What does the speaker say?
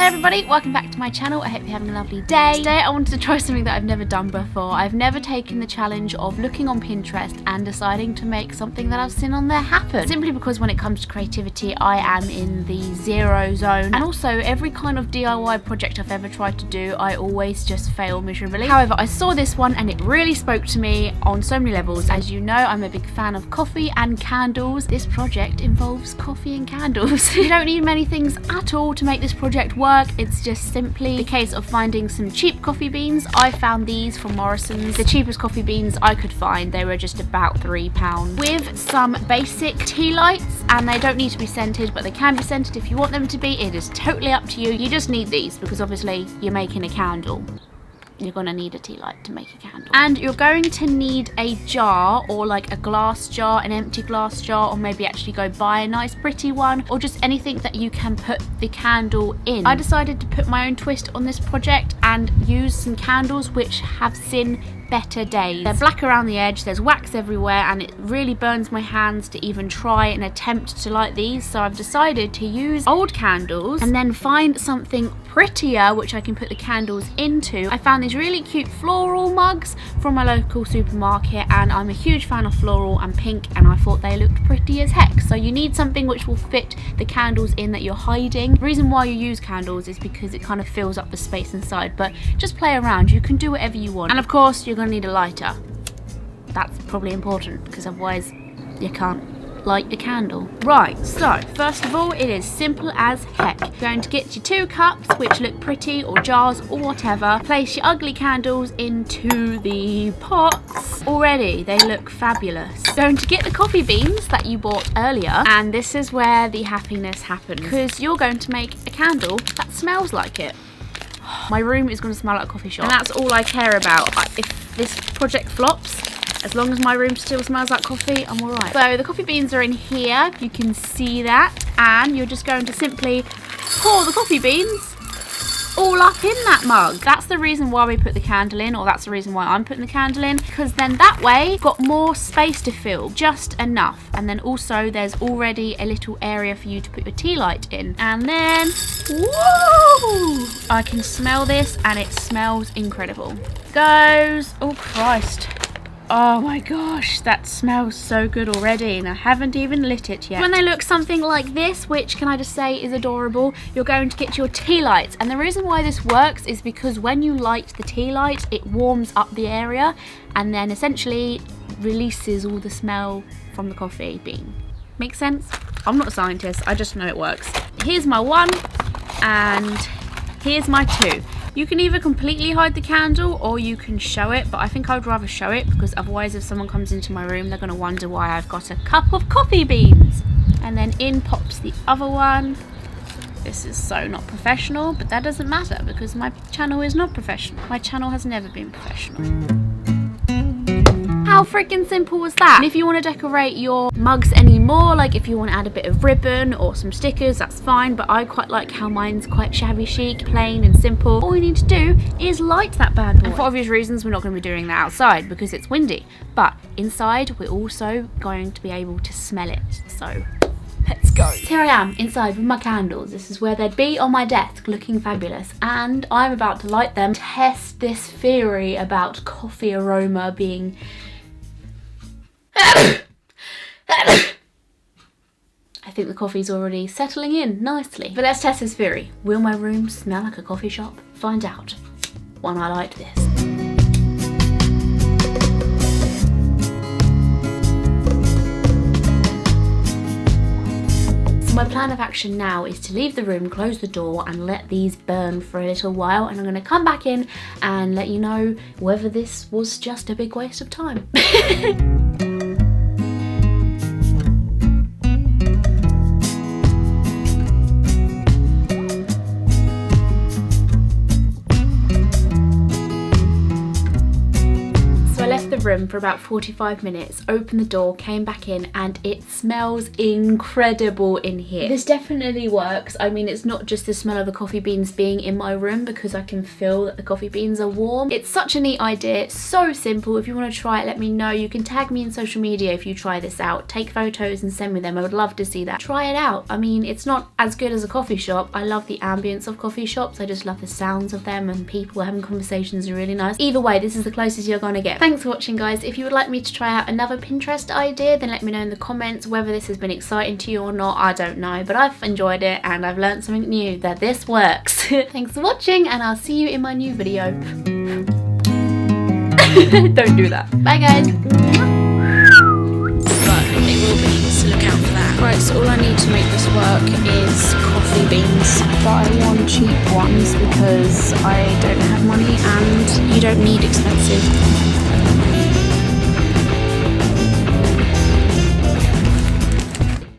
Hey everybody, welcome back to my channel. I hope you're having a lovely day. Today I wanted to try something that I've never done before. I've never taken the challenge of looking on Pinterest and deciding to make something that I've seen on there happen. Simply because when it comes to creativity, I am in the zero zone. And also every kind of DIY project I've ever tried to do, I always just fail miserably. However, I saw this one and it really spoke to me on so many levels. As you know, I'm a big fan of coffee and candles. This project involves coffee and candles. You don't need many things at all to make this project work. It's just simply a case of finding some cheap coffee beans. I found these from Morrison's, the cheapest coffee beans I could find. They were just about £3, with some basic tea lights, and they don't need to be scented, but they can be scented if you want them to be. It is totally up to you. You just need these because obviously you're making a candle. You're going to need a tea light to make a candle. And you're going to need a jar, or like a glass jar, an empty glass jar, or maybe actually go buy a nice pretty one, or just anything that you can put the candle in. I decided to put my own twist on this project and use some candles which have seen better days. They're black around the edge, there's wax everywhere, and it really burns my hands to even try and attempt to light these. So I've decided to use old candles and then find something prettier which I can put the candles into. I found these really cute floral mugs from my local supermarket, and I'm a huge fan of floral and pink, and I thought they looked pretty as heck. So you need something which will fit the candles in that you're hiding. The reason why you use candles is because it kind of fills up the space inside, but just play around, you can do whatever you want. And of course you're going to need a lighter. That's probably important because otherwise you can't light a candle. Right, so first of all, it is simple as heck. You're going to get your 2 cups which look pretty, or jars or whatever. Place your ugly candles into the pots. Already they look fabulous. Going to get the coffee beans that you bought earlier, and this is where the happiness happens, because you're going to make a candle that smells like it. My room is going to smell like a coffee shop, and that's all I care about. If this project flops, as long as my room still smells like coffee, I'm alright. So the coffee beans are in here, you can see that, and you're just going to simply pour the coffee beans all up in that mug. That's the reason why we put the candle in, or that's the reason why I'm putting the candle in, because then that way you've got more space to fill, just enough. And then also there's already a little area for you to put your tea light in. And then, woo! I can smell this and it smells incredible. Goes, oh Christ. Oh my gosh, that smells so good already, and I haven't even lit it yet. When they look something like this, which can I just say is adorable, you're going to get your tea lights. And the reason why this works is because when you light the tea light, it warms up the area and then essentially releases all the smell from the coffee bean. Make sense? I'm not a scientist, I just know it works. Here's my 1 and here's my 2. You can either completely hide the candle or you can show it, but I think I would rather show it because otherwise if someone comes into my room, they're going to wonder why I've got a cup of coffee beans. And then in pops the other one. This is so not professional, but that doesn't matter because my channel is not professional. My channel has never been professional. How freaking simple was that? And if you want to decorate your mugs anymore, like if you want to add a bit of ribbon or some stickers, that's fine, but I quite like how mine's quite shabby chic, plain and simple. All you need to do is light that bad boy. And for obvious reasons, we're not going to be doing that outside because it's windy, but inside we're also going to be able to smell it. So let's go. Here I am inside with my candles. This is where they'd be on my desk looking fabulous, and I'm about to light them. Test this theory about coffee aroma being I think the coffee's already settling in nicely. But let's test this theory. Will my room smell like a coffee shop? Find out when I light this. So my plan of action now is to leave the room, close the door, and let these burn for a little while, and I'm going to come back in and let you know whether this was just a big waste of time. room for about 45 minutes, opened the door, came back in, and it smells incredible in here. This definitely works. I mean, it's not just the smell of the coffee beans being in my room, because I can feel that the coffee beans are warm. It's such a neat idea, so simple. If you want to try it, let me know. You can tag me in social media if you try this out. Take photos and send me them. I would love to see that. Try it out. I mean, it's not as good as a coffee shop. I love the ambience of coffee shops. I just love the sounds of them, and people having conversations are really nice. Either way, this is the closest you're gonna get. Thanks for watching, guys. If you would like me to try out another Pinterest idea, then let me know in the comments. Whether this has been exciting to you or not, I don't know, but I've enjoyed it and I've learned something new, that this works. Thanks for watching, and I'll see you in my new video. Don't do that. Bye, guys. But it will be, so look out for that. Right, so all I need to make this work is coffee beans, but I want cheap ones because I don't have money and you don't need expensive.